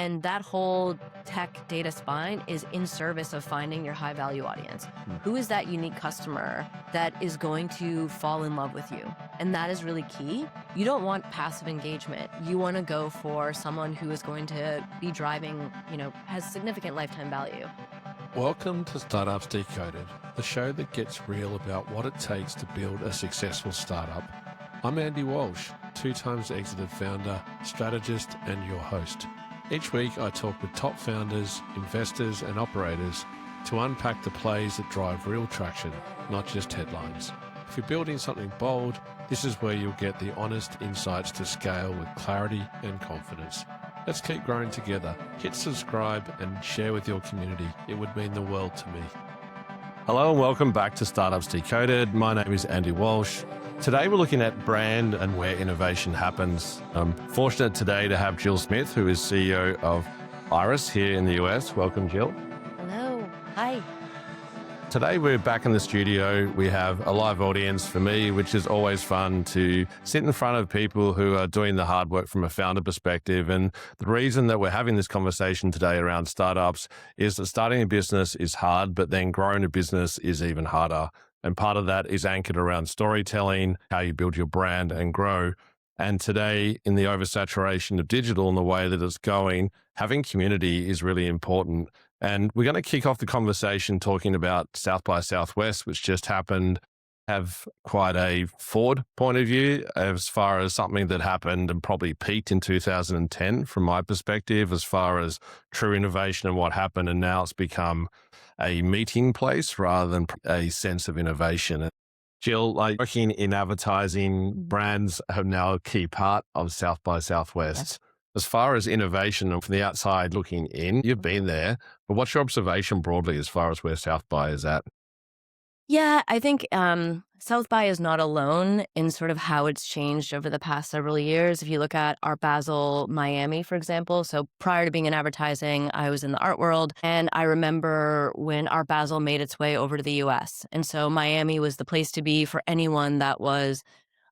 And that whole tech data spine is in service of finding your high value audience. Who is that unique customer that is going to fall in love with you? And that is really key. You don't want passive engagement. You want to go for someone who is going to be driving, has significant lifetime value. Welcome to Startups Decoded, the show that gets real about what it takes to build a successful startup. I'm Andy Walsh, 2 times exited founder, strategist, and your host. Each week I talk with top founders, investors, and operators to unpack the plays that drive real traction, not just headlines. If you're building something bold, this is where you'll get the honest insights to scale with clarity and confidence. Let's keep growing together. Hit subscribe and share with your community. It would mean the world to me. Hello and welcome back to Startups Decoded. My name is Andy Walsh. Today we're looking at brand and where innovation happens. I'm fortunate today to have Jill Smith, who is CEO of Iris here in the US. Welcome, Jill. Hello. Hi. Today we're back in the studio. We have a live audience for me, which is always fun to sit in front of people who are doing the hard work from a founder perspective. And the reason that we're having this conversation today around startups is that starting a business is hard, but then growing a business is even harder. And part of that is anchored around storytelling, how you build your brand and grow. And today, in the oversaturation of digital and the way that it's going, having community is really important. And we're going to kick off the conversation talking about South by Southwest, which just happened, have quite a forward point of view as far as something that happened and probably peaked in 2010 from my perspective, as far as true innovation and what happened. And now it's become a meeting place rather than a sense of innovation. Jill, working in advertising, brands are now a key part of South by Southwest. Yes. As far as innovation and from the outside looking in, you've been there, but what's your observation broadly as far as where South by is at? Yeah, I think South by is not alone in sort of how it's changed over the past several years. If you look at Art Basel Miami, for example, so prior to being in advertising, I was in the art world. And I remember when Art Basel made its way over to the US. And so Miami was the place to be for anyone that was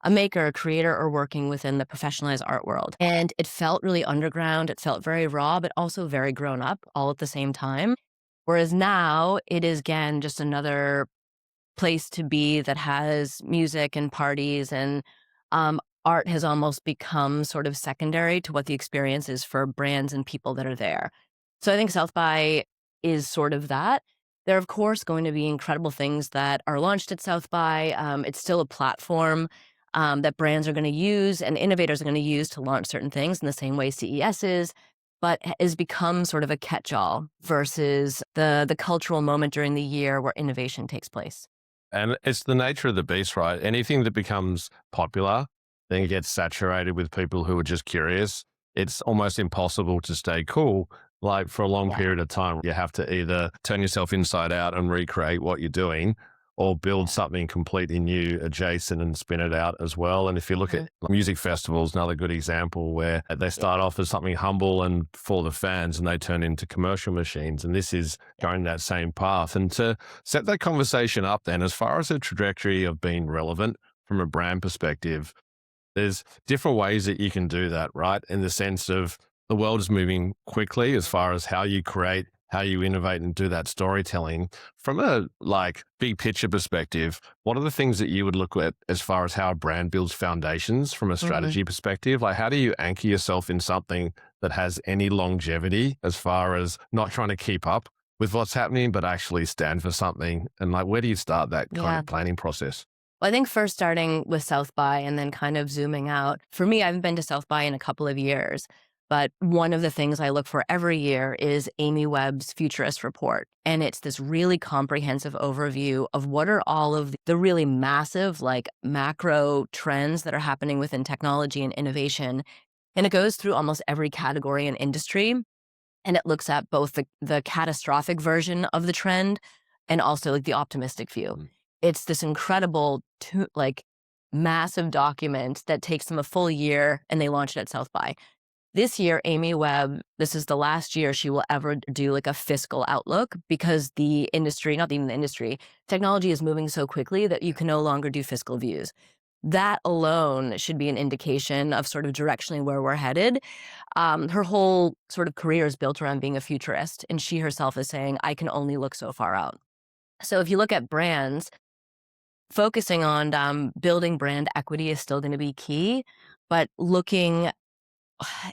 a maker, a creator, or working within the professionalized art world. And it felt really underground. It felt very raw, but also very grown up all at the same time. Whereas now it is, again, just another place to be that has music and parties, and art has almost become sort of secondary to what the experience is for brands and people that are there. So I think South by is sort of that. There are, of course, going to be incredible things that are launched at South by. It's still a platform that brands are going to use and innovators are going to use to launch certain things in the same way CES is, but has become sort of a catch-all versus the cultural moment during the year where innovation takes place. And it's the nature of the beast, right? Anything that becomes popular, then it gets saturated with people who are just curious. It's almost impossible to stay cool. Like for a long period of time, you have to either turn yourself inside out and recreate what you're doing or build something completely new, adjacent, and spin it out as well. And if you look at music festivals, another good example where they start off as something humble and for the fans, and they turn into commercial machines. And this is going that same path. And to set that conversation up then, as far as the trajectory of being relevant from a brand perspective, there's different ways that you can do that, right? In the sense of the world is moving quickly as far as how you create, how you innovate and do that storytelling. From a big picture perspective, what are the things that you would look at as far as how a brand builds foundations from a strategy perspective? Like how do you anchor yourself in something that has any longevity as far as not trying to keep up with what's happening, but actually stand for something? And where do you start that kind of planning process? Well, I think first starting with South by and then kind of zooming out. For me, I haven't been to South by in a couple of years. But one of the things I look for every year is Amy Webb's Futurist Report. And it's this really comprehensive overview of what are all of the really massive, macro trends that are happening within technology and innovation. And it goes through almost every category and industry. And it looks at both the catastrophic version of the trend and also the optimistic view. It's this incredible, massive document that takes them a full year, and they launch it at South by. This year, Amy Webb, this is the last year she will ever do a fiscal outlook because the industry, not even the industry, technology is moving so quickly that you can no longer do fiscal views. That alone should be an indication of sort of directionally where we're headed. Her whole sort of career is built around being a futurist, and she herself is saying, I can only look so far out. So if you look at brands, focusing on building brand equity is still going to be key, but looking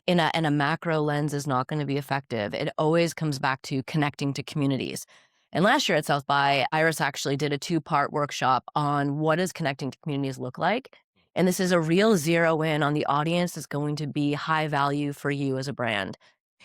in a macro lens is not going to be effective. It always comes back to connecting to communities. And last year at South by, Iris actually did a two-part workshop on what does connecting to communities look like. And this is a real zero in on the audience that's going to be high value for you as a brand.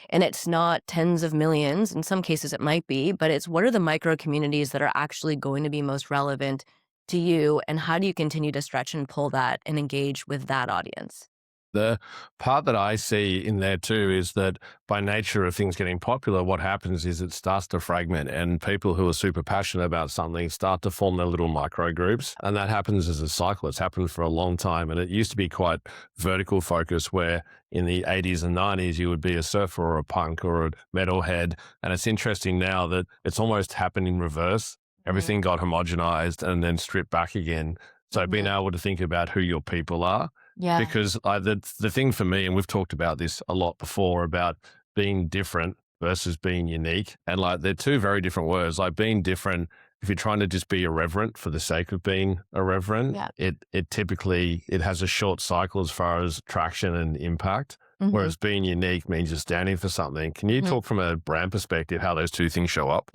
And it's not tens of millions. In some cases, it might be, but it's what are the micro communities that are actually going to be most relevant to you? And how do you continue to stretch and pull that and engage with that audience? The part that I see in there too is that by nature of things getting popular, what happens is it starts to fragment, and people who are super passionate about something start to form their little micro groups. And that happens as a cycle. It's happened for a long time. And it used to be quite vertical focus, where in the 80s and 90s, you would be a surfer or a punk or a metalhead. And it's interesting now that it's almost happened in reverse. Mhm. Everything got homogenized and then stripped back again. So being Mhm. able to think about who your people are, Yeah. because the thing for me, and we've talked about this a lot before, about being different versus being unique, and like they're two very different words. Like being different, if you're trying to just be irreverent for the sake of being irreverent, Yeah. it typically it has a short cycle as far as traction and impact. Mhm. Whereas being unique means you're standing for something. Can you Mhm. talk from a brand perspective how those two things show up?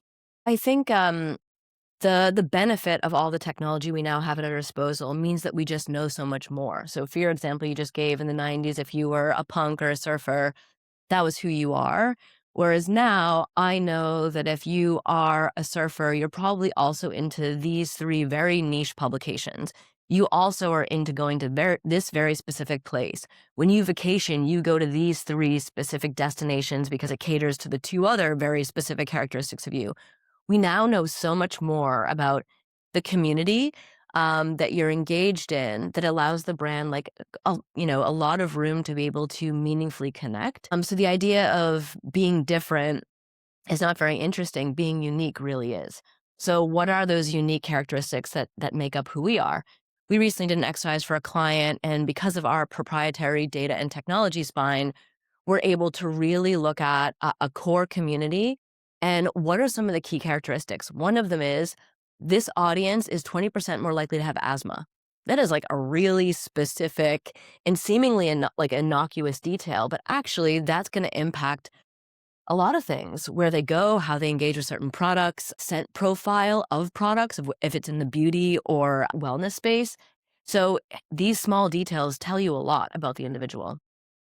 I think the benefit of all the technology we now have at our disposal means that we just know so much more. So for your example you just gave in the 90s, if you were a punk or a surfer, that was who you are. Whereas now I know that if you are a surfer, you're probably also into these three very niche publications. You also are into going to this very specific place. When you vacation, you go to these three specific destinations because it caters to the two other very specific characteristics of you. We now know so much more about the community that you're engaged in that allows the brand like a lot of room to be able to meaningfully connect. So the idea of being different is not very interesting. Being unique really is. So what are those unique characteristics that make up who we are? We recently did an exercise for a client, and because of our proprietary data and technology spine, we're able to really look at a core community and what are some of the key characteristics. One of them is this audience is 20% more likely to have asthma. That is like a really specific and seemingly like innocuous detail, but actually that's going to impact a lot of things: where they go, how they engage with certain products, scent profile of products, if it's in the beauty or wellness space. So these small details tell you a lot about the individual.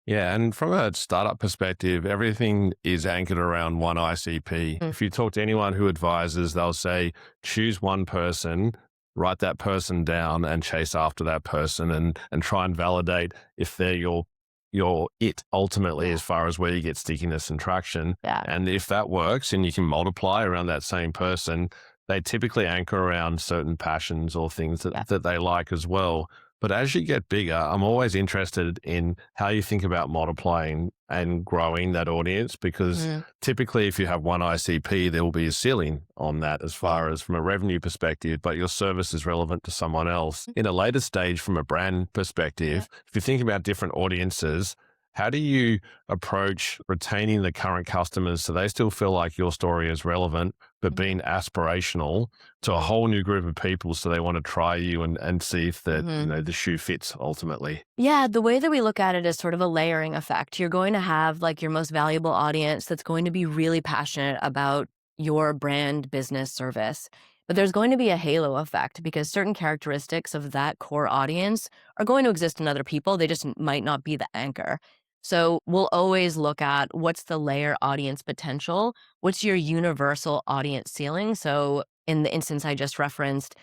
Yeah, and from a startup perspective, everything is anchored around one ICP. Mm. If you talk to anyone who advises, they'll say, choose one person, write that person down and chase after that person, and try and validate if they're your it ultimately, Yeah. as far as where you get stickiness and traction. Yeah. And if that works and you can multiply around that same person, they typically anchor around certain passions or things Yeah. that they like as well. But as you get bigger, I'm always interested in how you think about multiplying and growing that audience, because Mhm. typically, if you have one ICP, there will be a ceiling on that as Yeah. far as from a revenue perspective, but your service is relevant to someone else. In a later stage, from a brand Yeah. perspective, if you think about different audiences, how do you approach retaining the current customers so they still feel like your story is relevant, but Mhm. being aspirational to a Mhm. whole new group of people so they want to try you and see if that, Mhm. the shoe fits ultimately? Yeah, the way that we look at it is sort of a layering effect. You're going to have like your most valuable audience that's going to be really passionate about your brand, business, service. But there's going to be a halo effect because certain characteristics of that core audience are going to exist in other people. They just might not be the anchor. So we'll always look at what's the layer audience potential, what's your universal audience ceiling. So in the instance I just referenced,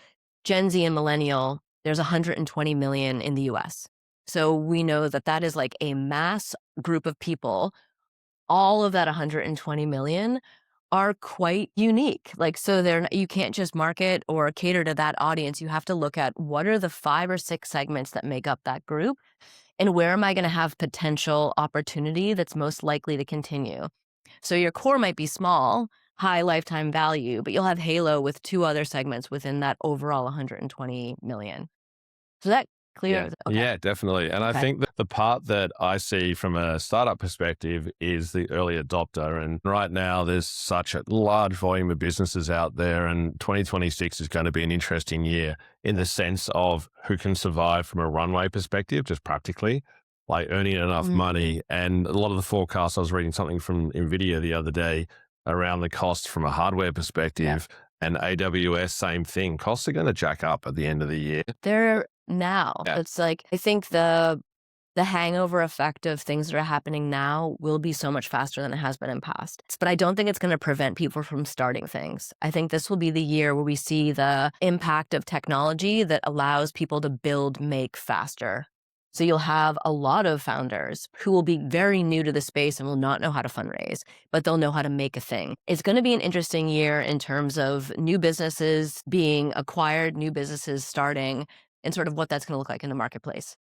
Gen Z and millennial, there's 120 million in the US. So we know that that is like a mass group of people. All of that 120 million are quite unique. Like, so you can't just market or cater to that audience. You have to look at what are the 5 or 6 segments that make up that group and where am I going to have potential opportunity that's most likely to continue. So your core might be small, high lifetime value, but you'll have halo with 2 other segments within that overall 120 million. So that Clear? Yeah. Okay. Yeah, definitely. And I Okay. think that the part that I see from a startup perspective is the early adopter. And right now, there's such a large volume of businesses out there, and 2026 is going to be an interesting year in the sense of who can survive from a runway perspective, just practically, like earning enough Mhm. money. And a lot of the forecasts, I was reading something from NVIDIA the other day around the cost from a hardware Yeah. perspective, and AWS, same thing. Costs are going to jack up at the end of the year. There now. Yeah. It's like I think the hangover effect of things that are happening now will be so much faster than it has been in past. But I don't think it's going to prevent people from starting things. I think this will be the year where we see the impact of technology that allows people to build, make faster. So you'll have a lot of founders who will be very new to the space and will not know how to fundraise, but they'll know how to make a thing. It's going to be an interesting year in terms of new businesses being acquired, new businesses starting, and sort of what that's going to look like in the marketplace.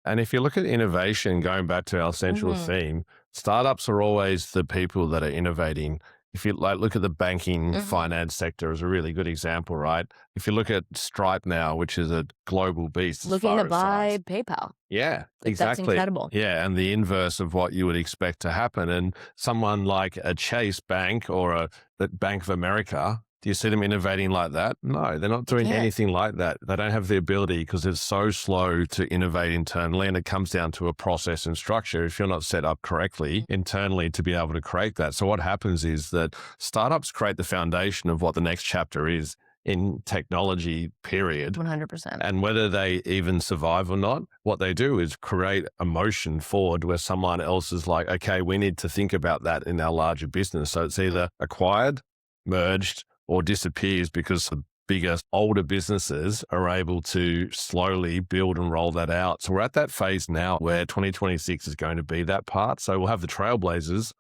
And if you look at innovation, going back to our central Mhm. theme, startups are always the people that are innovating. If you like look at the banking Mhm. finance sector as a really good example, right? If you look at Stripe now, which is a global beast as Looking to far as buy size. PayPal. Yeah, Like, that's exactly. incredible. Yeah, and the inverse of what you would expect to happen. And someone like a Chase Bank or a Bank of America, do you see them innovating like that? No, they're not You doing can't. anything like that. They don't have the ability because it's so slow to innovate internally. And it comes down to a process and structure if you're not set up correctly internally to be able to create that. So what happens is that startups create the foundation of what the next chapter is in technology, period. 100%. And whether they even survive or not, what they do is create a motion forward where someone else is like, okay, we need to think about that in our larger business. So it's either acquired, merged, or disappears because the bigger, older businesses are able to slowly build and roll that out. So we're at that phase now where 2026 is going to be that part. So we'll have the trailblazers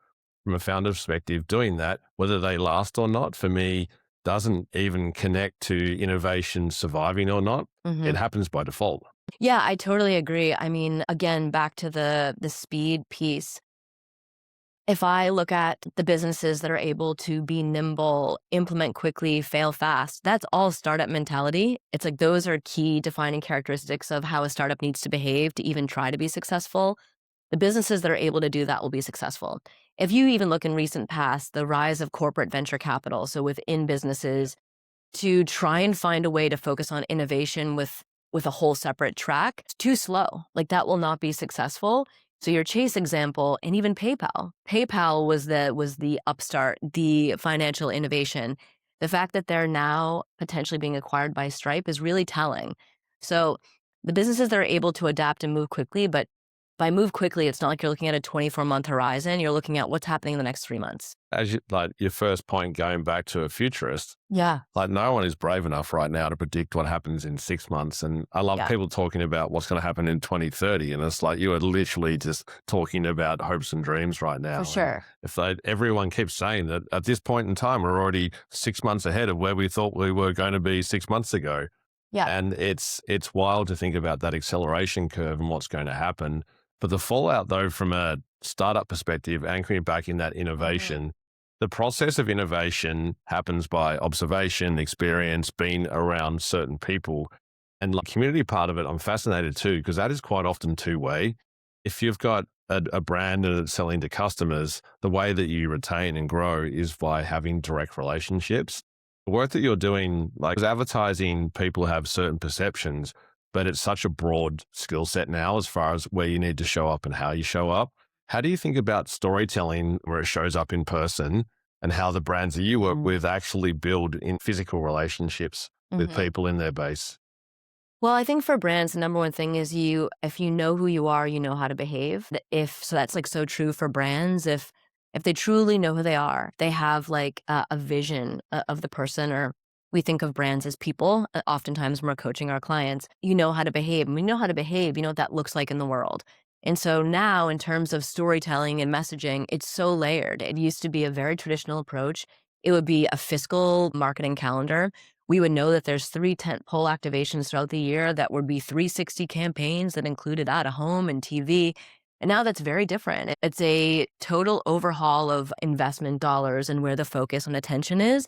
from a founder perspective doing that. Whether they last or not, for me, doesn't even connect to innovation surviving or not. It Mhm. happens by default. Yeah, I totally agree. I mean, again, back to the speed piece. If I look at the businesses that are able to be nimble, implement quickly, fail fast, that's all startup mentality. It's like those are key defining characteristics of how a startup needs to behave to even try to be successful. The businesses that are able to do that will be successful. If you even look in recent past, the rise of corporate venture capital, so within businesses, to try and find a way to focus on innovation with a whole separate track, it's too slow. Like that will not be successful. So your Chase example and even PayPal. PayPal was the upstart, the financial innovation. The fact that they're now potentially being acquired by Stripe is really telling. So the businesses that are able to adapt and move quickly, but by move quickly, it's not like you're looking at a 24-month horizon. You're looking at what's happening in the next 3 months. As you, like your first point, going back to a futurist, Yeah. like no one is brave enough right now to predict what happens in 6 months. And I love Yeah, people talking about what's going to happen in 2030. And it's like you are literally just talking about hopes and dreams right for now. And sure. if everyone keeps saying that at this point in time, we're already 6 months ahead of where we thought we were going to be 6 months ago. Yeah. And it's wild to think about that acceleration curve and what's going to happen. But the fallout, though, from a startup perspective, anchoring back in that Mhm. innovation, the process of innovation happens by observation, experience, being around certain people. And like community part of it, I'm fascinated too, because that is quite often two-way. If you've got a brand and it's selling to customers, the way that you retain and grow is by having direct relationships. The work that you're doing, like 'cause advertising, people have certain perceptions, but it's such a broad skill set now as far as where you need to show up and how you show up. How do you think about storytelling where it shows up in person and how the brands that you work Mhm. with actually build in physical relationships with Mhm. people in their base? Well, I think for brands, the number one thing is if you know who you are, you know how to behave. If so, that's like so true for brands. If they truly know who they are, they have like a vision of the person. Or we think of brands as people. Oftentimes, when we're coaching our clients, you know how to behave, and we know how to behave. You know what that looks like in the world. And so now, in terms of storytelling and messaging, it's so layered. It used to be a very traditional approach. It would be a fiscal marketing calendar. We would know that there's 3 tentpole activations throughout the year that would be 360 campaigns that included out of home and TV. And now that's very different. It's a total overhaul of investment dollars and where the focus and attention is.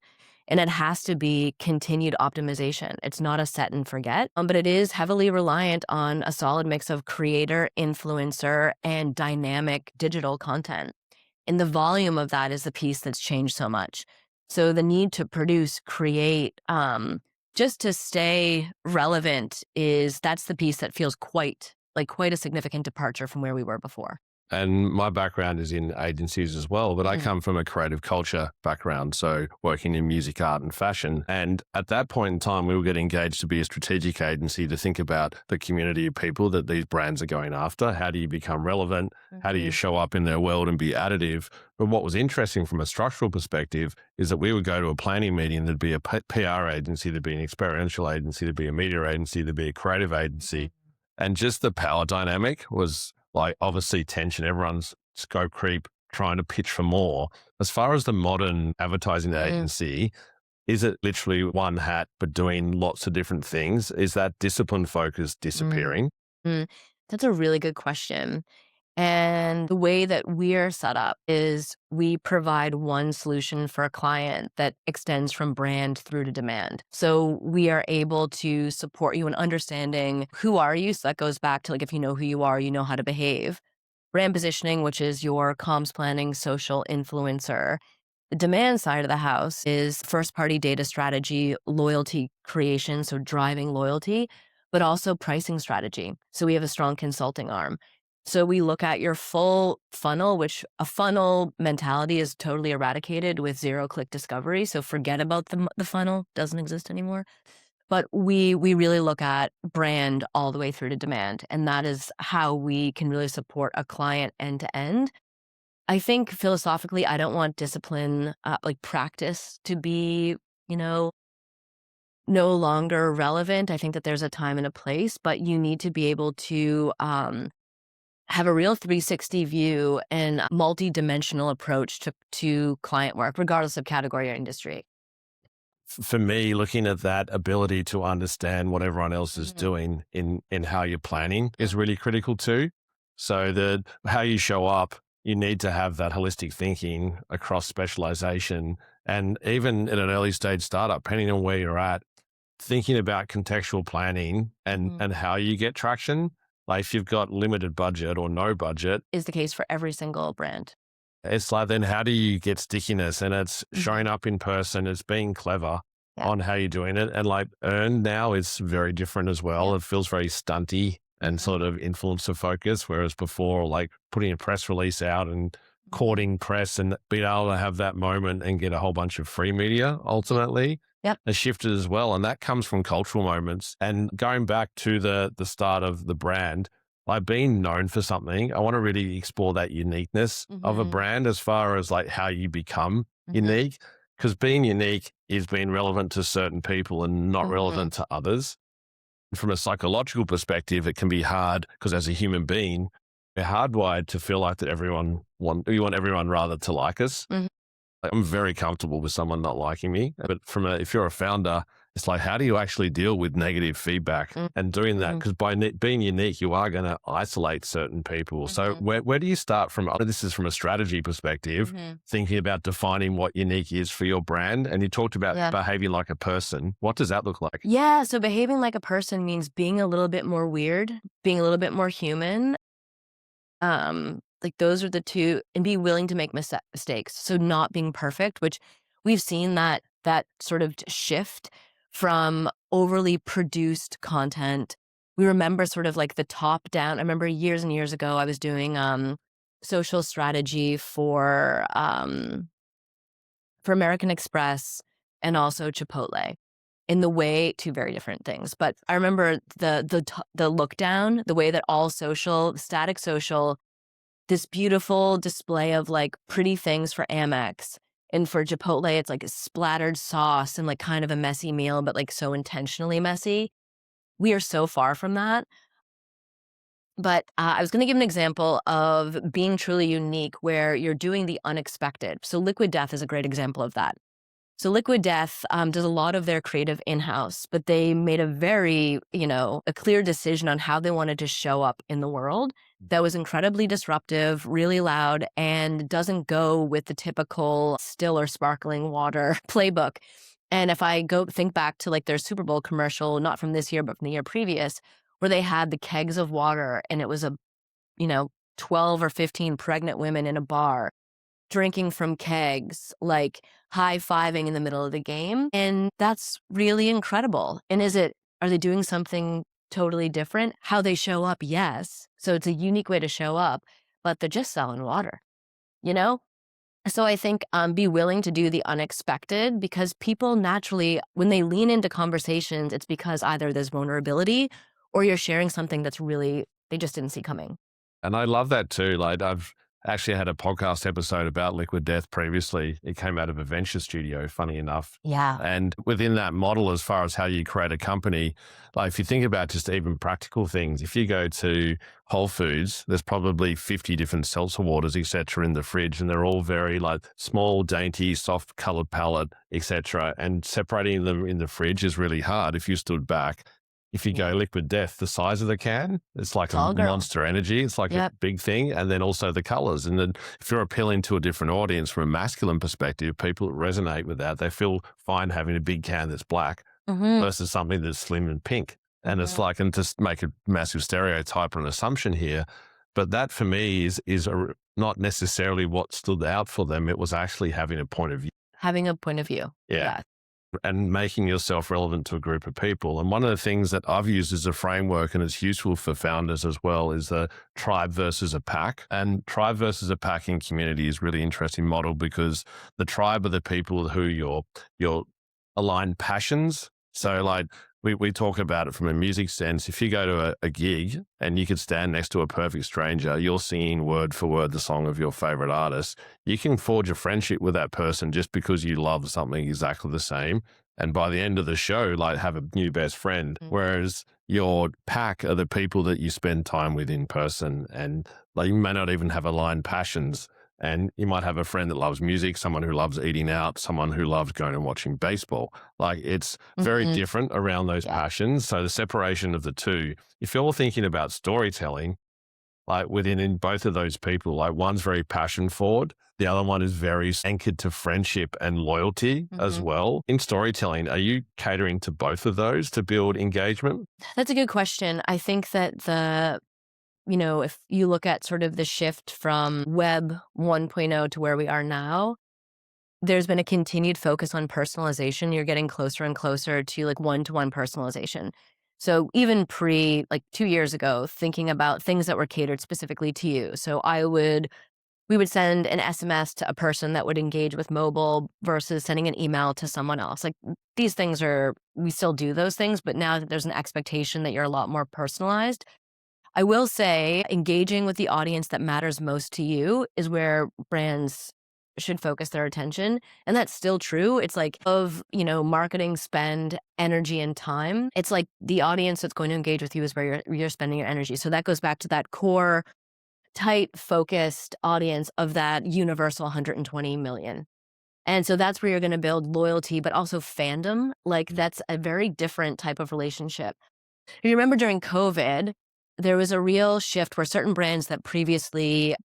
And it has to be continued optimization. It's not a set and forget, but it is heavily reliant on a solid mix of creator, influencer, and dynamic digital content. And the volume of that is the piece that's changed so much. So the need to produce, create, just to stay relevant that's the piece that feels quite a significant departure from where we were before. And my background is in agencies as well, but I Mhm. come from a creative culture background. So working in music, art, and fashion. And at that point in time, we were getting engaged to be a strategic agency to think about the community of people that these brands are going after. How do you become relevant? How do you Mhm. show up in their world and be additive? But what was interesting from a structural perspective is that we would go to a planning meeting, there'd be a PR agency, there'd be an experiential agency, there'd be a media agency, there'd be a creative agency. And just the power dynamic was like obviously tension, everyone's scope creep, trying to pitch for more. As far as the modern advertising Mhm. agency, is it literally one hat but doing lots of different things? Is that discipline focus Mm. disappearing? Mm. That's a really good question. And the way that we're set up is we provide one solution for a client that extends from brand through to demand. So we are able to support you in understanding who are you. So that goes back to like if you know who you are, you know how to behave. Brand positioning, which is your comms planning, social influencer. The demand side of the house is first party data strategy, loyalty creation, so driving loyalty, but also pricing strategy. So we have a strong consulting arm. So we look at your full funnel, which a funnel mentality is totally eradicated with zero click discovery. So forget about the funnel, doesn't exist anymore. But we really look at brand all the way through to demand. And that is how we can really support a client end to end. I think philosophically, I don't want discipline, like practice to be, you know, no longer relevant. I think that there's a time and a place, but you need to be able to have a real 360 view and multi-dimensional approach to client work, regardless of category or industry. For me, looking at that ability to understand what everyone else is Mhm. doing in how you're planning is Mm. really critical too. So the how you show up, you need to have that holistic thinking across specialization. And even in an early stage startup, depending on where you're at, thinking about contextual planning Mhm. and how you get traction. Like if you've got limited budget or no budget, Is the case for every single brand. it's like, then how do you get stickiness? And it's showing Mhm. up in person, it's being clever Yeah. on how you're doing it. And like earn now is very different as well. Yeah. It feels very stunty and Mhm. sort of influencer focus, whereas before, like putting a press release out and Mhm. courting press and being able to have that moment and get a whole bunch of free media Mhm. ultimately Yep. has shifted as well. And that comes from cultural moments. And going back to the start of the brand, like being known for something, I want to really explore that uniqueness of a Mhm. brand as far as like how you become Mhm. unique. Because being unique is being relevant to certain people and not Mhm. relevant to others. From a psychological perspective, it can be hard because as a human being, we're hardwired to feel like that we want everyone rather to like us. Mhm. Like, I'm very comfortable with someone not liking me. But if you're a founder, it's like, how do you actually deal with negative feedback Mhm. and doing that? Mhm. Because by being unique, you are going to isolate certain people. So Mhm. where do you start from? This is from a strategy perspective, Mhm. thinking about defining what unique is for your brand. And you talked about Yeah. behaving like a person. What does that look like? Yeah, so behaving like a person means being a little bit more weird, being a little bit more human. Like those are the two, and be willing to make mistakes. So not being perfect, which we've seen that sort of shift from overly produced content. We remember sort of like the top down. I remember years and years ago I was doing social strategy for American Express and also Chipotle. In the way, two very different things. But I remember the look down, the way that all social, static social, this beautiful display of like pretty things for Amex. And for Chipotle, it's like a splattered sauce and like kind of a messy meal, but like so intentionally messy. We are so far from that. But I was going to give an example of being truly unique where you're doing the unexpected. So Liquid Death is a great example of that. So Liquid Death does a lot of their creative in-house, but they made a very, a clear decision on how they wanted to show up in the world that was incredibly disruptive, really loud, and doesn't go with the typical still or sparkling water playbook. And if I go think back to like their Super Bowl commercial, not from this year, but from the year previous, where they had the kegs of water and it was a, you know, 12 or 15 pregnant women in a bar drinking from kegs, like high-fiving in the middle of the game. And that's really incredible. And are they doing something totally different? How they show up, yes. So it's a unique way to show up, but they're just selling water, you know? So I think be willing to do the unexpected because people naturally, when they lean into conversations, it's because either there's vulnerability or you're sharing something that's really, they just didn't see coming. And I love that too. Like I've actually had a podcast episode about liquid death previously. It came out of a venture studio, funny enough. Yeah. And within that model, as far as how you create a company, like if you think about just even practical things, if you go to Whole Foods, there's probably 50 different seltzer waters, etc., in the fridge, and they're all very like small, dainty, soft colored palette, etc. And separating them in the fridge is really hard if you stood back. If you go Yeah. liquid death, the size of the can, it's like a Tall girl. monster energy. It's like a Yep. big thing. And then also the colors. And then if you're appealing to a different audience from a masculine perspective, people resonate with that. They feel fine having a big can that's black Hmm. versus something that's slim and pink. And it's Hmm. like, and just make a massive stereotype or an assumption here. But that for me is not necessarily what stood out for them. It was actually having a point of view. Having a point of view. Yeah, Yeah. and making yourself relevant to a group of people. And one of the things that I've used as a framework, and it's useful for founders as well, is the tribe versus a pack. And tribe versus a pack in community is really interesting model because the tribe are the people who your aligned passions. So like we talk about it from a music sense. If you go to a gig and you could stand next to a perfect stranger, you're singing word for word the song of your favorite artist, you can forge a friendship with that person just because you love something exactly the same. And by the end of the show, like have a new best friend. Mhm. Whereas your pack are the people that you spend time with in person. And like you may not even have aligned passions. And you might have a friend that loves music, someone who loves eating out, someone who loves going and watching baseball. Like it's very Mhm. different around those Yeah. passions. So the separation of the two, if you're thinking about storytelling, like within in both of those people, like one's very passion forward, the other one is very anchored to friendship and loyalty as Mhm. well. In storytelling, are you catering to both of those to build engagement? That's a good question. I think that if you look at sort of the shift from Web 1.0 to where we are now, there's been a continued focus on personalization. You're getting closer and closer to like one-to-one personalization. So even like 2 years ago, thinking about things that were catered specifically to you. So we would send an SMS to a person that would engage with mobile versus sending an email to someone else. Like these things we still do those things, but now that there's an expectation that you're a lot more personalized. I will say engaging with the audience that matters most to you is where brands should focus their attention. And that's still true. It's like marketing spend, energy and time. It's like the audience that's going to engage with you is where you're spending your energy. So that goes back to that core, tight, focused audience of that universal 120 million. And so that's where you're going to build loyalty, but also fandom. Like that's a very different type of relationship. You remember during COVID, there was a real shift where certain brands that previously,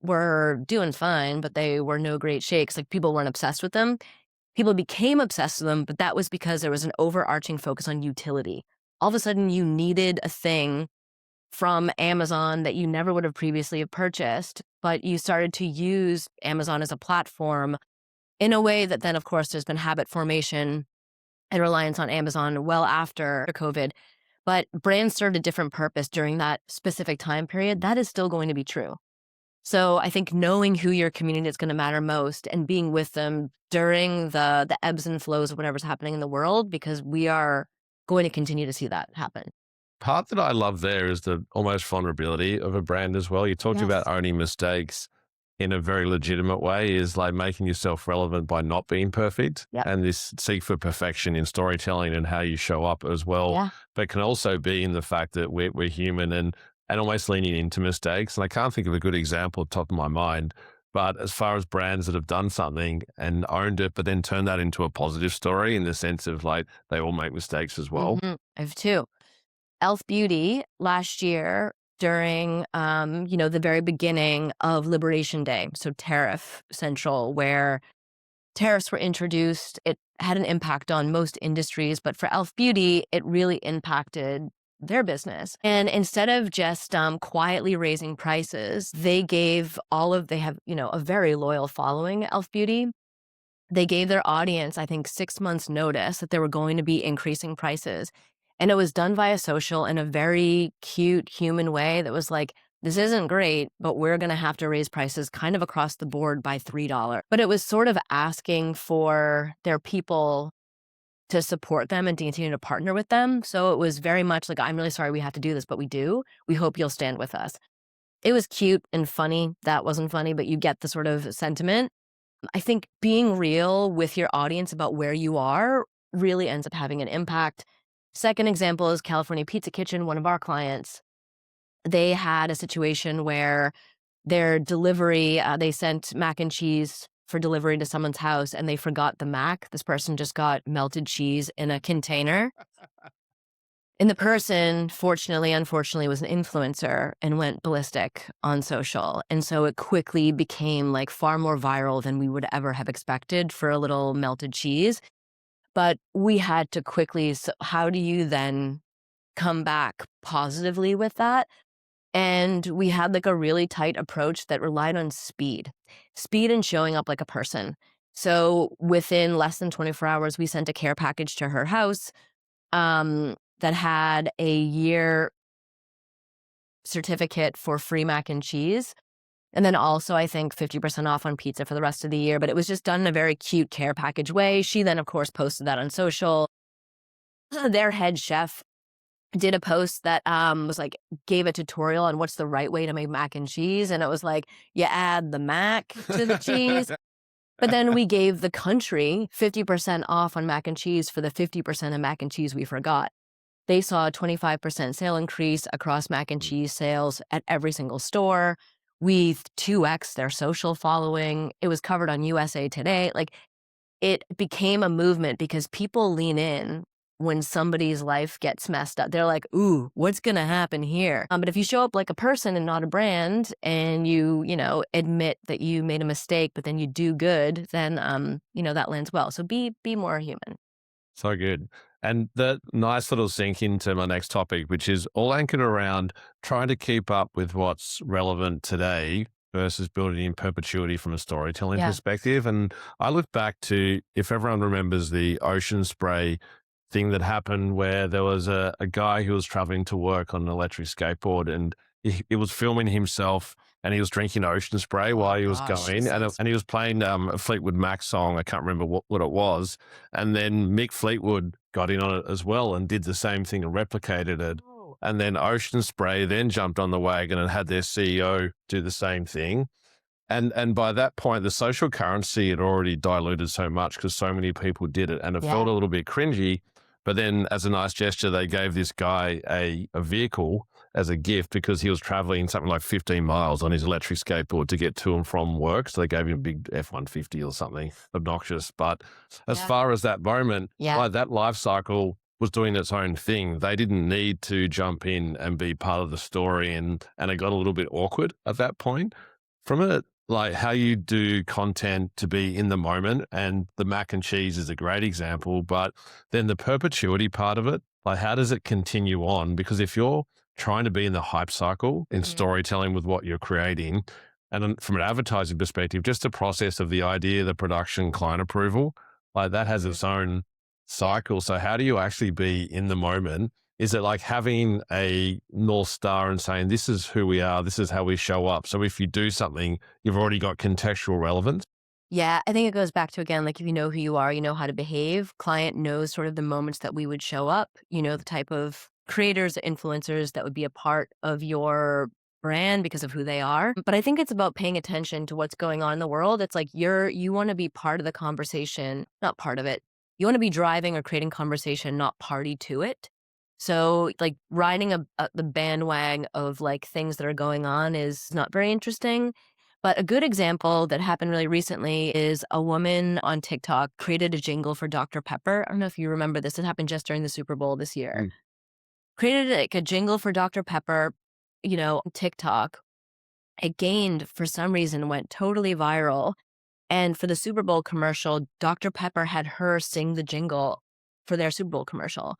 were doing fine, but they were no great shakes. Like people weren't obsessed with them. People became obsessed with them, but that was because there was an overarching focus on utility. All of a sudden, you needed a thing from Amazon that you never would have previously have purchased, but you started to use Amazon as a platform in a way that then, of course, there's been habit formation and reliance on Amazon well after COVID. But brands served a different purpose during that specific time period. That is still going to be true. So I think knowing who your community is going to matter most and being with them during the ebbs and flows of whatever's happening in the world, because we are going to continue to see that happen. Part that I love there is the almost vulnerability of a brand as well. You talked about Yes. owning mistakes in a very legitimate way is like making yourself relevant by not being perfect Yep. and this seek for perfection in storytelling and how you show up as well. Yeah. But can also be in the fact that we're human and almost leaning into mistakes. And I can't think of a good example top of my mind. But as far as brands that have done something and owned it, but then turned that into a positive story in the sense of like they all make mistakes as well. I have two. Elf Beauty last year during, the very beginning of Liberation Day, so tariff central, where tariffs were introduced. It had an impact on most industries, but for Elf Beauty, it really impacted their business. And instead of just quietly raising prices, they have, a very loyal following, Elf Beauty. They gave their audience, I think, 6 months notice that they were going to be increasing prices. And it was done via social in a very cute human way that was like, this isn't great, but we're going to have to raise prices kind of across the board by $3. But it was sort of asking for their people to support them and to continue to partner with them. So it was very much like, I'm really sorry we have to do this, but we do. We hope you'll stand with us. It was cute and funny. That wasn't funny, but you get the sort of sentiment. I think being real with your audience about where you are really ends up having an impact. Second example is California Pizza Kitchen, one of our clients. They had a situation where their delivery, they sent mac and cheese for delivery to someone's house and they forgot the mac. This person just got melted cheese in a container. And the person, fortunately, unfortunately, was an influencer and went ballistic on social. And so it quickly became like far more viral than we would ever have expected for a little melted cheese. But we had to quickly, so how do you then come back positively with that? And we had like a really tight approach that relied on speed and showing up like a person. So within less than 24 hours, we sent a care package to her house that had a year certificate for free mac and cheese. And then also, I think 50% off on pizza for the rest of the year. But it was just done in a very cute care package way. She then, of course, posted that on social. Their head chef did a post that was like, gave a tutorial on what's the right way to make mac and cheese. And it was like, you add the mac to the cheese. But then we gave the country 50% off on mac and cheese for the 50% of mac and cheese we forgot. They saw a 25% sale increase across mac and cheese sales at every single store. We 2x their social following. It was covered on USA Today. Like, it became a movement because people lean in when somebody's life gets messed up. They're like, ooh, what's going to happen here? But if you show up like a person and not a brand and admit that you made a mistake, but then you do good, then, that lands well. So be more human. So good. And that nice little sink into my next topic, which is all anchored around trying to keep up with what's relevant today versus building in perpetuity from a storytelling Yeah. perspective. And I look back to, if everyone remembers the ocean spray thing that happened where there was a guy who was traveling to work on an electric skateboard and he was filming himself and he was drinking ocean spray while Oh he was gosh, going, and he was playing a Fleetwood Mac song. I can't remember what it was, and then Mick Fleetwood got in on it as well and did the same thing and replicated it. Oh. And then Ocean Spray then jumped on the wagon and had their CEO do the same thing. And by that point, the social currency had already diluted so much because so many people did it, and it felt a Yeah. little bit cringy. But then, as a nice gesture, they gave this guy a vehicle as a gift because he was traveling something like 15 miles on his electric skateboard to get to and from work. So they gave him a big F-150 or something obnoxious. But as Yeah. far as that moment, Yeah. like that life cycle was doing its own thing. They didn't need to jump in and be part of the story, and it got a little bit awkward at that point. From a like how you do content to be in the moment, and the mac and cheese is a great example, but then the perpetuity part of it, like how does it continue on? Because if you're trying to be in the hype cycle in Mhm. storytelling with what you're creating, and then from an advertising perspective, just the process of the idea, the production, client approval, like that has Mhm. its own cycle. So how do you actually be in the moment? Is it like having a North Star and saying, this is who we are, this is how we show up? So if you do something, you've already got contextual relevance. Yeah, I think it goes back to, again, like, if you know who you are, you know how to behave. Client knows sort of the moments that we would show up, the type of creators, influencers that would be a part of your brand because of who they are. But I think it's about paying attention to what's going on in the world. It's like you want to be part of the conversation, not part of it. You want to be driving or creating conversation, not party to it. So, like, riding the bandwagon of like things that are going on is not very interesting. But a good example that happened really recently is a woman on TikTok created a jingle for Dr. Pepper. I don't know if you remember this. It happened just during the Super Bowl this year. Mm. Created like a jingle for Dr. Pepper, on TikTok. It gained, for some reason, went totally viral. And for the Super Bowl commercial, Dr. Pepper had her sing the jingle for their Super Bowl commercial.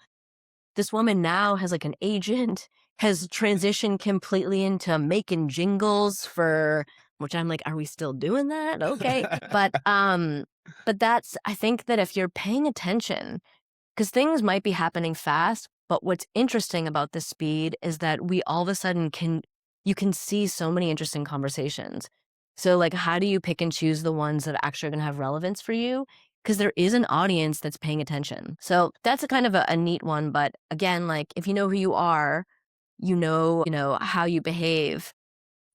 This woman now has like an agent, has transitioned completely into making jingles for, which I'm like, are we still doing that? Okay. But that's, I think that if you're paying attention, because things might be happening fast, but what's interesting about the speed is that we all of a sudden you can see so many interesting conversations. So like, how do you pick and choose the ones that actually are going to have relevance for you? Because there is an audience that's paying attention. So that's a kind of a neat one. But again, like if you know who you are, you know how you behave,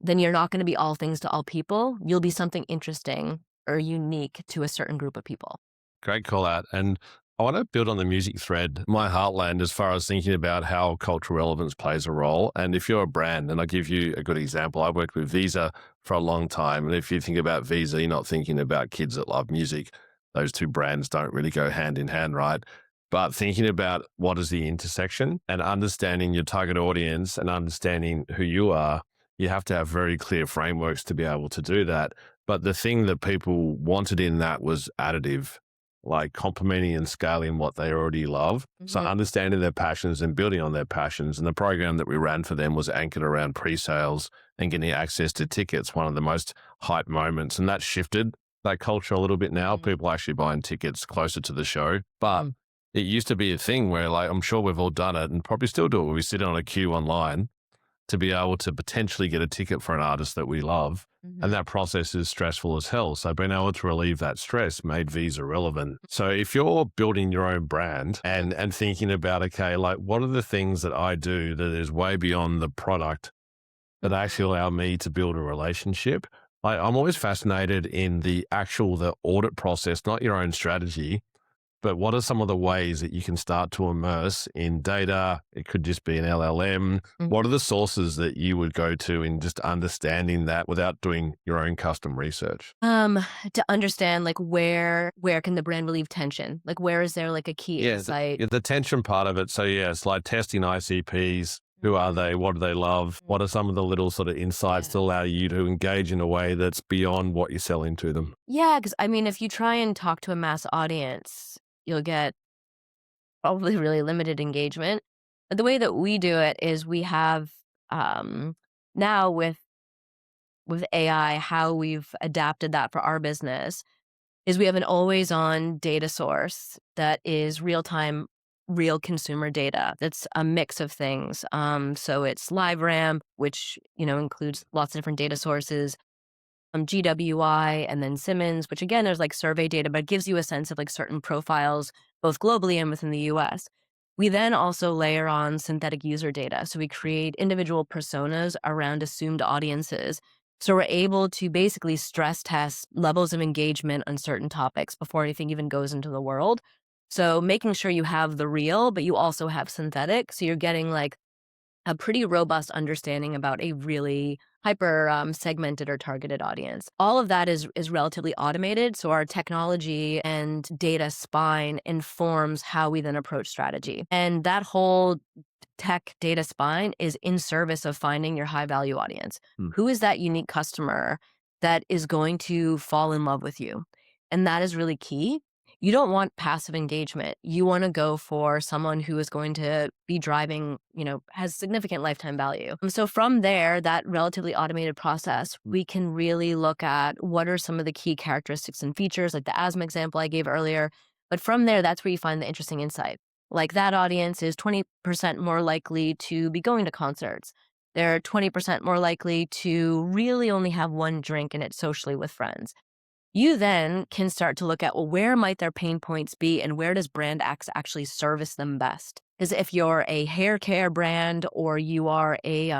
then you're not going to be all things to all people. You'll be something interesting or unique to a certain group of people. Great call out. And I want to build on the music thread, my heartland, as far as thinking about how cultural relevance plays a role. And if you're a brand, and I'll give you a good example, I worked with Visa for a long time. And if you think about Visa, you're not thinking about kids that love music. Those two brands don't really go hand in hand, right? But thinking about what is the intersection and understanding your target audience and understanding who you are, you have to have very clear frameworks to be able to do that. But the thing that people wanted in that was additive, like complementing and scaling what they already love. So Mhm. understanding their passions and building on their passions. And the program that we ran for them was anchored around pre-sales and getting access to tickets, one of the most hype moments. And that shifted that culture a little bit now. Mhm. People are actually buying tickets closer to the show. But Mm. it used to be a thing where, like, I'm sure we've all done it and probably still do it, where we sit on a queue online to be able to potentially get a ticket for an artist that we love. And Mhm. that process is stressful as hell. So being able to relieve that stress made Visa relevant. So if you're building your own brand and thinking about, okay, like what are the things that I do that is way beyond the product that actually Mhm. allow me to build a relationship? I'm always fascinated in the audit process, not your own strategy, but what are some of the ways that you can start to immerse in data? It could just be an LLM. Mhm. What are the sources that you would go to in just understanding that without doing your own custom research? Um, to understand like where can the brand relieve tension? Like where is there like a key Yeah, insight? the tension part of it. So yeah, it's like testing ICPs. Who are Mhm. they? What do they love? What are some of the little sort of insights Yeah. that allow you to engage in a way that's beyond what you're selling to them? Yeah, because I mean, if you try and talk to a mass audience, you'll get probably really limited engagement. But the way that we do it is we have now with AI, how we've adapted that for our business is we have an always on data source that is real time, real consumer data. That's a mix of things. So it's LiveRamp, which, includes lots of different data sources, GWI, and then Simmons, which again, there's like survey data, but it gives you a sense of like certain profiles, both globally and within the US. We then also layer on synthetic user data. So we create individual personas around assumed audiences. So we're able to basically stress test levels of engagement on certain topics before anything even goes into the world. So making sure you have the real, but you also have synthetic. So you're getting like a pretty robust understanding about a really hyper segmented or targeted audience. All of that is relatively automated, so our technology and data spine informs how we then approach strategy. And that whole tech data spine is in service of finding your high value audience. Hmm. Who is that unique customer that is going to fall in love with you? And that is really key. You don't want passive engagement. You want to go for someone who is going to be driving, has significant lifetime value. So from there, that relatively automated process, we can really look at what are some of the key characteristics and features, like the asthma example I gave earlier. But from there, that's where you find the interesting insight. Like that audience is 20% more likely to be going to concerts. They're 20% more likely to really only have one drink and it's socially with friends. You then can start to look at, well, where might their pain points be and where does brand X actually service them best? Because if you're a hair care brand or you are a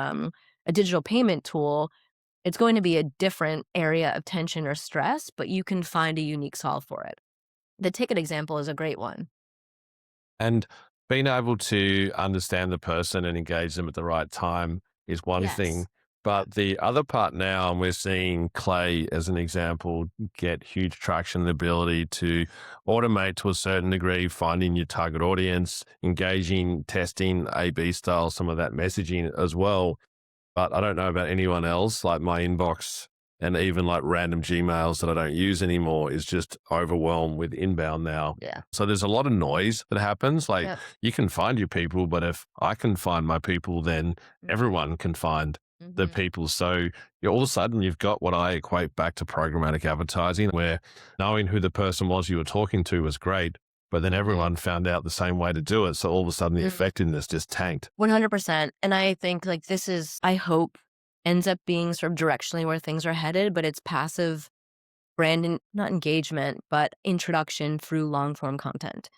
digital payment tool, it's going to be a different area of tension or stress, but you can find a unique solve for it. The ticket example is a great one. And being able to understand the person and engage them at the right time is one Yes. thing. But the other part now, and we're seeing Clay as an example get huge traction, the ability to automate to a certain degree, finding your target audience, engaging, testing A/B style, some of that messaging as well. But I don't know about anyone else. Like my inbox And even like random Gmails that I don't use anymore is just overwhelmed with inbound now. Yeah. So there's a lot of noise that happens. Like Yep. you can find your people, but if I can find my people, then everyone can find the Mm-hmm. people. So all of a sudden you've got what I equate back to programmatic advertising, where knowing who the person was you were talking to was great, but then Mm-hmm. everyone found out the same way to do it. So all of a sudden the effectiveness just tanked. 100%. And I think like this is, I hope, ends up being sort of directionally where things are headed, but it's passive not engagement, but introduction through long form content.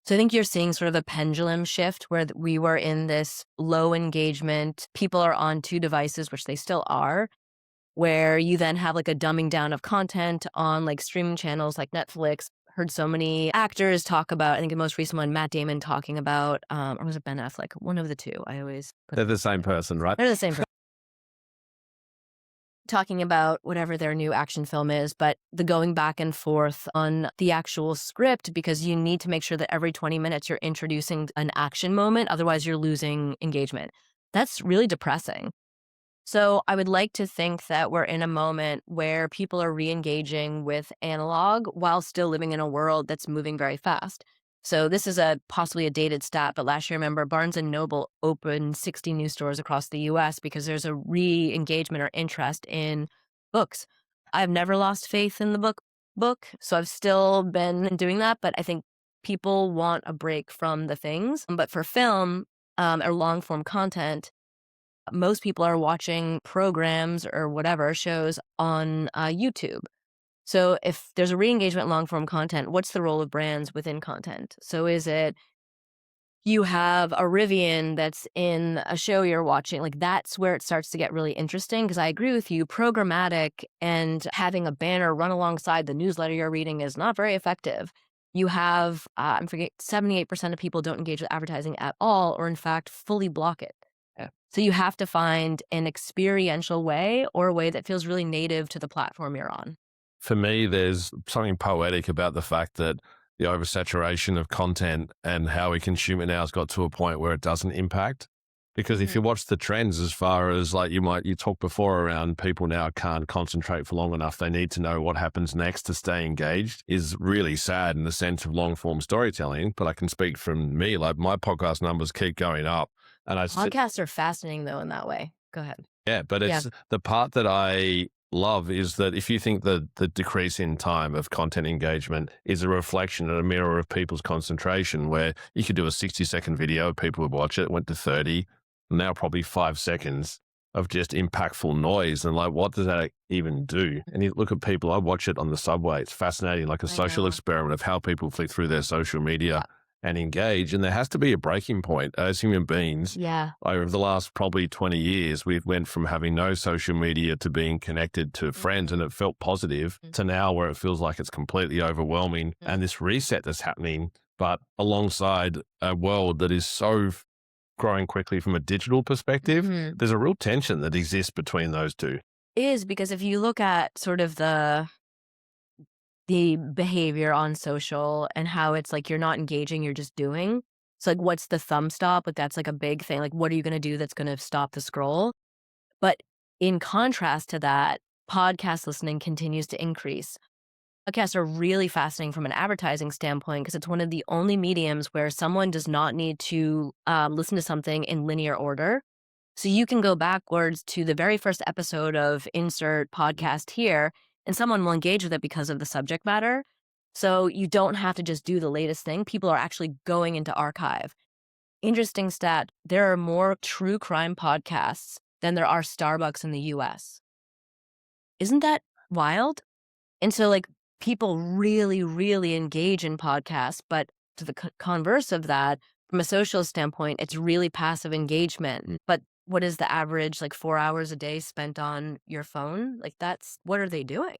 So I think you're seeing sort of a pendulum shift where we were in this low engagement, people are on two devices, which they still are, where you then have like a dumbing down of content on like streaming channels like Netflix. Heard so many actors talk about, I think the most recent one, Matt Damon talking about, or was it Ben Affleck? One of the two. I always put They're them the same together. person, right? They're the same person. Talking about whatever their new action film is, but the going back and forth on the actual script because you need to make sure that every 20 minutes you're introducing an action moment. Otherwise, you're losing engagement. That's really depressing. So I would like to think that we're in a moment where people are re-engaging with analog while still living in a world that's moving very fast. So this is possibly a dated stat, but last year, remember, Barnes& and Noble opened 60 new stores across the US because there's a re-engagement or interest in books. I've never lost faith in the book, so I've still been doing that, but I think people want a break from the things. But for film or long form content, most people are watching programs or whatever shows on YouTube. So if there's a re-engagement long form content, what's the role of brands within content? So is it you have a Rivian that's in a show you're watching, like that's where it starts to get really interesting because I agree with you, programmatic and having a banner run alongside the newsletter you're reading is not very effective. You have, I forget, 78% of people don't engage with advertising at all or in fact fully block it. Yeah. So you have to find an experiential way or a way that feels really native to the platform you're on. For me, there's something poetic about the fact that the oversaturation of content and how we consume it now has got to a point where it doesn't impact. Because if you watch the trends, as far as like you talked before around people now can't concentrate for long enough, they need to know what happens next to stay engaged, is really sad in the sense of long form storytelling. But I can speak from me, like my podcast numbers keep going up. And Podcasts are fascinating though in that way. Go ahead. yeah, but Yeah. it's the part that I love is that if you think that the decrease in time of content engagement is a reflection and a mirror of people's concentration, where you could do a 60-second video, people would watch it, went to 30, now probably 5 seconds of just impactful noise. And like, what does that even do? And you look at people, I watch it on the subway. It's fascinating, like a I social know. experiment of how people flick through their social media and engage. And there has to be a breaking point as human beings. Yeah. Over the last probably 20 years, we've went from having no social media to being connected to friends and it felt positive to now where it feels like it's completely overwhelming and this reset that's happening, but alongside a world that is so growing quickly from a digital perspective, there's a real tension that exists between those two. Is because if you look at sort of the behavior on social and how it's like you're not engaging, you're just doing. So like what's the thumb stop? Like that's like a big thing. Like what are you going to do that's going to stop the scroll? But in contrast to that, podcast listening continues to increase. Podcasts are really fascinating from an advertising standpoint because it's one of the only mediums where someone does not need to listen to something in linear order. So you can go backwards to the very first episode of insert podcast here, and someone will engage with it because of the subject matter. So you don't have to just do the latest thing. People are actually going into archive. Interesting stat, there are more true crime podcasts than there are Starbucks in the US. Isn't that wild? And so like people really, really engage in podcasts, but to the converse of that, from a social standpoint, it's really passive engagement. But what is the average, like 4 hours a day spent on your phone? Like what are they doing?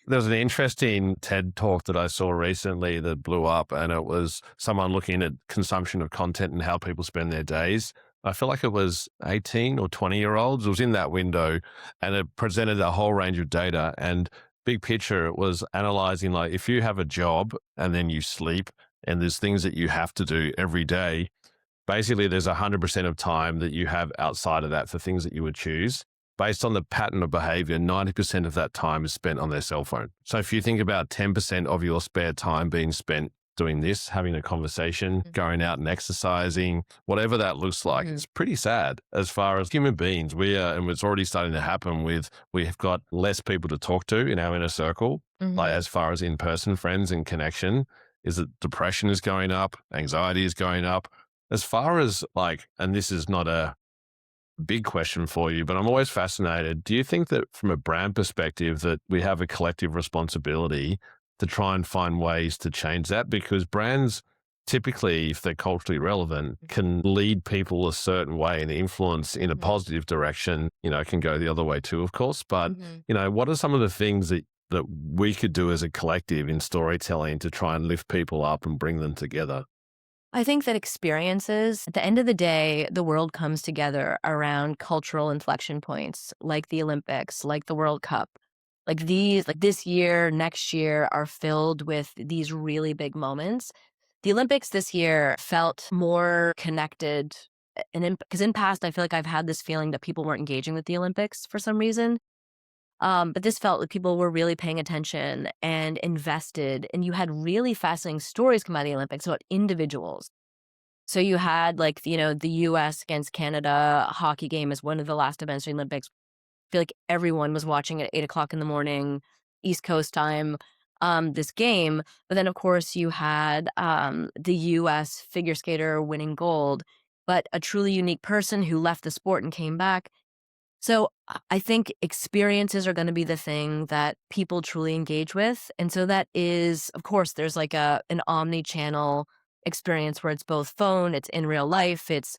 There was an interesting TED talk that I saw recently that blew up, and it was someone looking at consumption of content and how people spend their days. I feel like it was 18 or 20-year-olds. It was in that window, and it presented a whole range of data. And big picture, it was analyzing like if you have a job and then you sleep and there's things that you have to do every day, basically there's 100% of time that you have outside of that for things that you would choose. based on the pattern of behavior, 90% of that time is spent on their cell phone. So if you think about 10% of your spare time being spent doing this, having a conversation, going out and exercising, whatever that looks like, Mm-hmm. it's pretty sad as far as human beings. We are, and it's already starting to happen with, we've got less people to talk to in our inner circle, like Mm-hmm. as far as in-person friends and connection, is that depression is going up, anxiety is going up. As far as like, and this is not a big question for you, but I'm always fascinated. Do you think that from a brand perspective that we have a collective responsibility to try and find ways to change that? Because brands typically, if they're culturally relevant, can lead people a certain way and influence in a Mm-hmm. positive direction. It can go the other way too, of course. But, Mm-hmm. what are some of the things that we could do as a collective in storytelling to try and lift people up and bring them together? I think that experiences, at the end of the day, the world comes together around cultural inflection points like the Olympics, like the World Cup. Like this year, next year are filled with these really big moments. The Olympics this year felt more connected. And because in past, I feel like I've had this feeling that people weren't engaging with the Olympics for some reason. But this felt like people were really paying attention and invested. And you had really fascinating stories come out of the Olympics about individuals. So you had the US against Canada hockey game as one of the last events in the Olympics. I feel like everyone was watching at 8 o'clock in the morning, East Coast time, this game. But then, of course, you had the US figure skater winning gold, but a truly unique person who left the sport and came back. So I think experiences are going to be the thing that people truly engage with. And so that is, of course, there's like an omni-channel experience where it's both phone, it's in real life, it's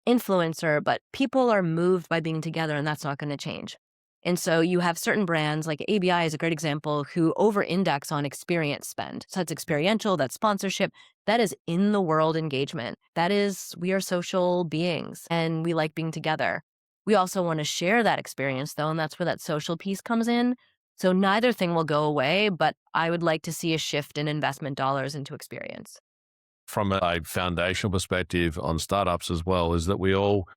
influencer, but people are moved by being together and that's not going to change. And so you have certain brands like ABI is a great example who over index on experience spend. So that's experiential, that's sponsorship, that is in the world engagement. That is, we are social beings and we like being together. We also want to share that experience though, and that's where that social piece comes in. So neither thing will go away, but I would like to see a shift in investment dollars into experience. From a foundational perspective on startups as well, is that we all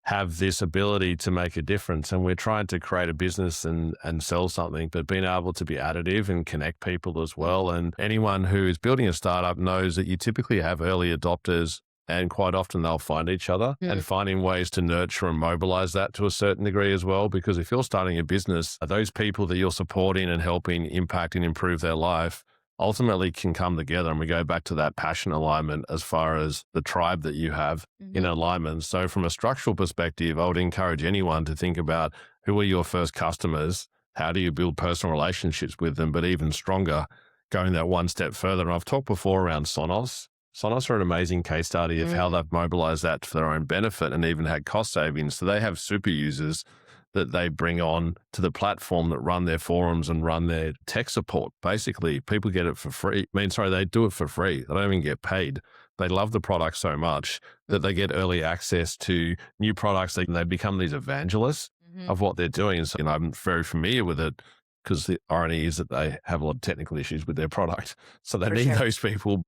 have this ability to make a difference and we're trying to create a business and sell something, but being able to be additive and connect people as well. And anyone who is building a startup knows that you typically have early adopters and quite often they'll find each other and finding ways to nurture and mobilize that to a certain degree as well. Because if you're starting a business, those people that you're supporting and helping impact and improve their life ultimately can come together. And we go back to that passion alignment as far as the tribe that you have in Mm-hmm. alignment. So from a structural perspective, I would encourage anyone to think about who are your first customers? How do you build personal relationships with them? But even stronger, going that one step further. And I've talked before around Sonos. Sonos are an amazing case study of how Mm-hmm. they've mobilized that for their own benefit and even had cost savings. So they have super users that they bring on to the platform that run their forums and run their tech support. Basically, people get it for free. They do it for free. They don't even get paid. They love the product so much that they get early access to new products. They become these evangelists Mm-hmm. of what they're doing. So, I'm very familiar with it because the irony is that they have a lot of technical issues with their product. So they For need sure. those people,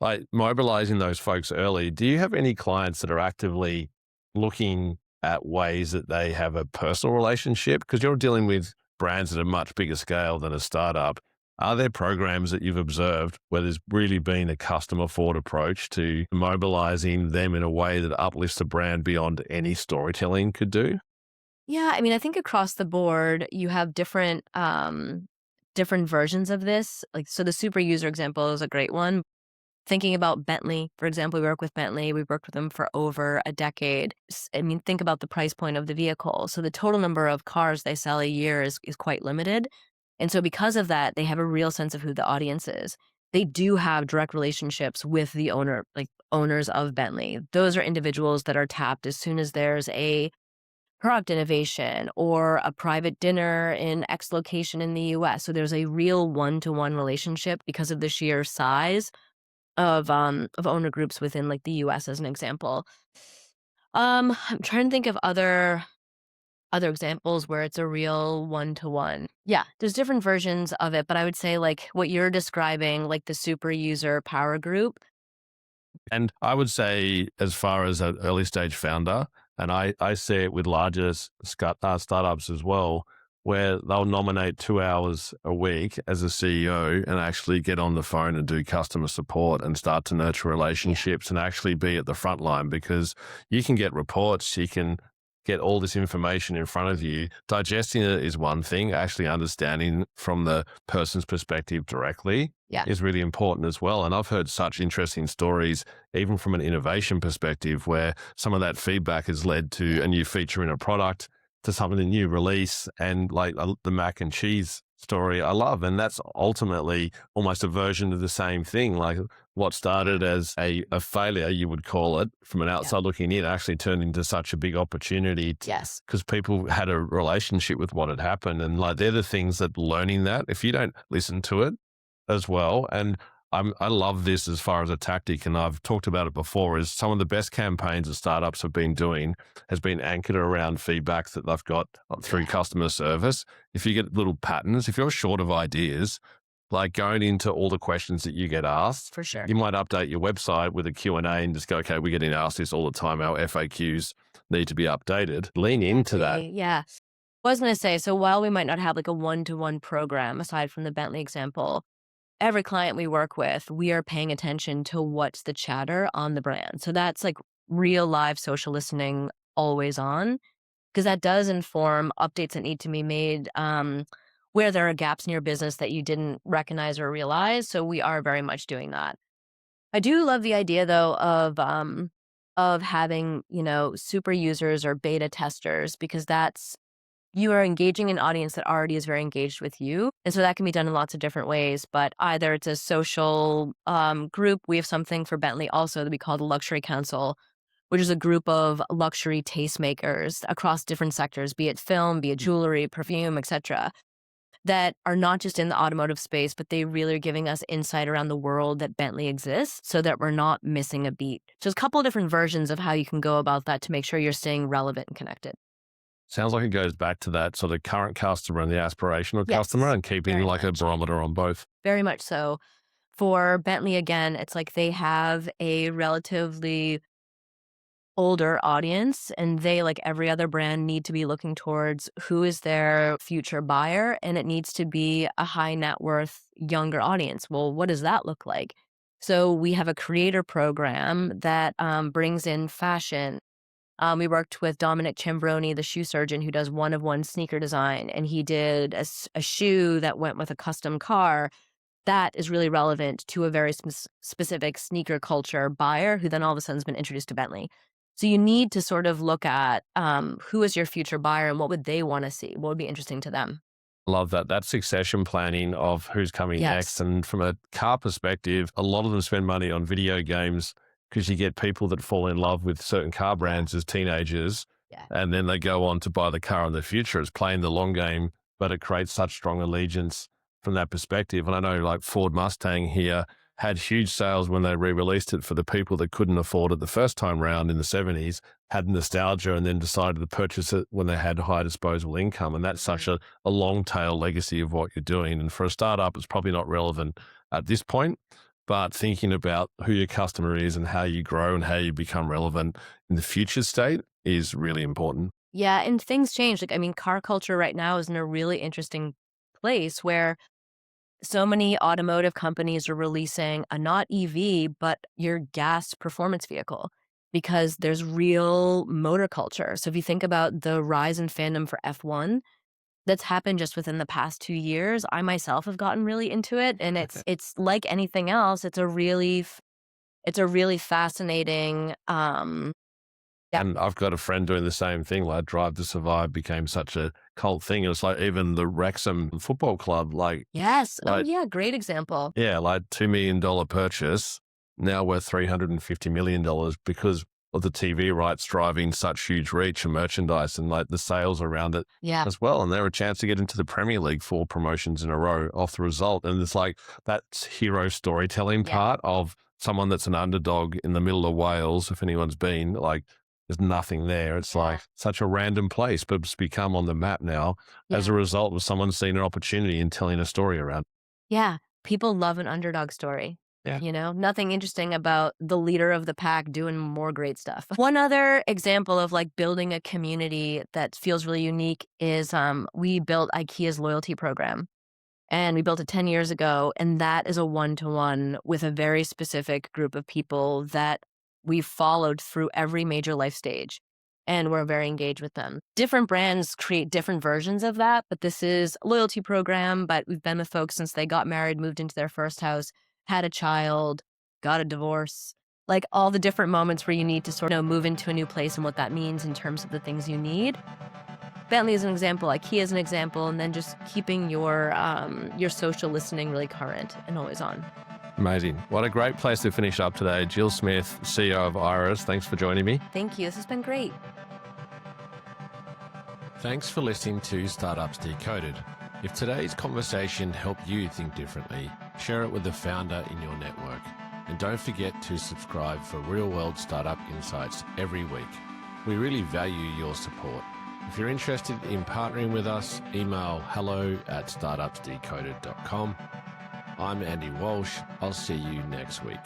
like mobilizing those folks early. Do you have any clients that are actively looking at ways that they have a personal relationship? Because you're dealing with brands at a much bigger scale than a startup. Are there programs that you've observed where there's really been a customer forward approach to mobilizing them in a way that uplifts the brand beyond any storytelling could do? Yeah, I mean, I think across the board, you have different versions of this. Like, so the super user example is a great one. Thinking about Bentley, for example, we work with Bentley. We've worked with them for over a decade. I mean, think about the price point of the vehicle. So the total number of cars they sell a year is quite limited. And so because of that, they have a real sense of who the audience is. They do have direct relationships with the owner, like owners of Bentley. Those are individuals that are tapped as soon as there's a product innovation or a private dinner in X location in the US. So there's a real one-to-one relationship because of the sheer size of owner groups within like the US as an example. I'm trying to think of other examples where it's a real one-to-one. Yeah, there's different versions of it, but I would say like what you're describing, like the super user power group. And I would say, as far as an early stage founder, And I see it with larger startups as well, where they'll nominate 2 hours a week as a CEO and actually get on the phone and do customer support and start to nurture Yeah. relationships and actually be at the front line, because you can get reports, you can get all this information in front of you. Digesting it is one thing, actually understanding from the person's perspective directly Yeah. is really important as well. And I've heard such interesting stories, even from an innovation perspective, where some of that feedback has led to Yeah. a new feature in a product, to something new release, and like the mac and cheese story I love. And that's ultimately almost a version of the same thing. Like what started as a failure, you would call it, from an Yeah. outside looking in, actually turned into such a big opportunity Yes. because people had a relationship with what had happened. And like they're the things that learning that, if you don't listen to it as well. And I love this as far as a tactic, and I've talked about it before, is some of the best campaigns that startups have been doing has been anchored around feedback that they've got through Yeah. customer service. If you get little patterns, if you're short of ideas, like going into all the questions that you get asked, For sure. you might update your website with a Q&A and just go, okay, we're getting asked this all the time. Our FAQs need to be updated. Lean into that. Exactly. Yeah. I was going to say, so while we might not have like a one-to-one program, aside from the Bentley example, every client we work with, we are paying attention to what's the chatter on the brand. So that's like real live social listening always on, because that does inform updates that need to be made, where there are gaps in your business that you didn't recognize or realize. So we are very much doing that. I do love the idea though of having, super users or beta testers, because that's you are engaging an audience that already is very engaged with you. And so that can be done in lots of different ways. But either it's a social group. We have something for Bentley also that we call the Luxury Council, which is a group of luxury tastemakers across different sectors, be it film, be it jewelry, perfume, etc., that are not just in the automotive space, but they really are giving us insight around the world that Bentley exists so that we're not missing a beat. So there's a couple of different versions of how you can go about that to make sure you're staying relevant and connected. Sounds like it goes back to that sort of current customer and the aspirational customer, Yes, and keeping very like a much. barometer on both. Very much so. For Bentley, again, it's like they have a relatively older audience, and they, like every other brand, need to be looking towards who is their future buyer, and it needs to be a high net worth younger audience. Well, what does that look like? So we have a creator program that brings in fashion. We worked with Dominic Ciambroni, the shoe surgeon, who does one of one sneaker design, and he did a shoe that went with a custom car that is really relevant to a very specific sneaker culture buyer who then all of a sudden has been introduced to Bentley. So you need to sort of look at who is your future buyer and what would they want to see? What would be interesting to them? Love that. That succession planning of who's coming next. Yes. And from a car perspective, a lot of them spend money on video games because you get people that fall in love with certain car Yeah. brands as teenagers. Yeah. And then they go on to buy the car in the future. It's playing the long game, but it creates such strong allegiance from that perspective. And I know like Ford Mustang here had huge sales when they re-released it for the people that couldn't afford it the first time round in the 70s, had nostalgia, and then decided to purchase it when they had high disposable income. And that's such Mhm. a long tail legacy of what you're doing. And for a startup, it's probably not relevant at this point, but thinking about who your customer is and how you grow and how you become relevant in the future state is really important. Yeah, and things change. Like, I mean, car culture right now is in a really interesting place where so many automotive companies are releasing a not EV, but your gas performance vehicle, because there's real motor culture. So if you think about the rise in fandom for F1 that's happened just within the past 2 years, I myself have gotten really into it, and it's like anything else. It's a really fascinating. Yeah. And I've got a friend doing the same thing. Like Drive to Survive became such a cult thing. It was like even the Wrexham Football Club, Yes. Oh like yeah. Great example. yeah, like $2 million purchase, now worth $350 million because of the TV rights driving such huge reach and merchandise and like the sales around it Yeah. as well. And they were a chance to get into the Premier League 4 promotions in a row off the result. And it's like that hero storytelling Yeah. part of someone that's an underdog in the middle of Wales. If anyone's been, like, there's nothing there. It's Yeah. like such a random place, but it's become on the map now as Yeah. a result of someone seeing an opportunity and telling a story around. Yeah. People love an underdog story. Yeah. Nothing interesting about the leader of the pack doing more great stuff. One other example of like building a community that feels really unique is we built IKEA's loyalty program. And we built it 10 years ago. And that is a one-to-one with a very specific group of people that we followed through every major life stage. And we're very engaged with them. Different brands create different versions of that, but this is a loyalty program. But we've been with folks since they got married, moved into their first house, had a child, got a divorce, like all the different moments where you need to sort of move into a new place and what that means in terms of the things you need. Bentley is an example, IKEA is an example, and then just keeping your social listening really current and always on. Amazing. What a great place to finish up today. Jill Smith, CEO of Iris. Thanks for joining me. Thank you. This has been great. Thanks for listening to Startups Decoded. If today's conversation helped you think differently, share it with a founder in your network. And don't forget to subscribe for real-world startup insights every week. We really value your support. If you're interested in partnering with us, email hello@startupsdecoded.com. I'm Andy Walsh. I'll see you next week.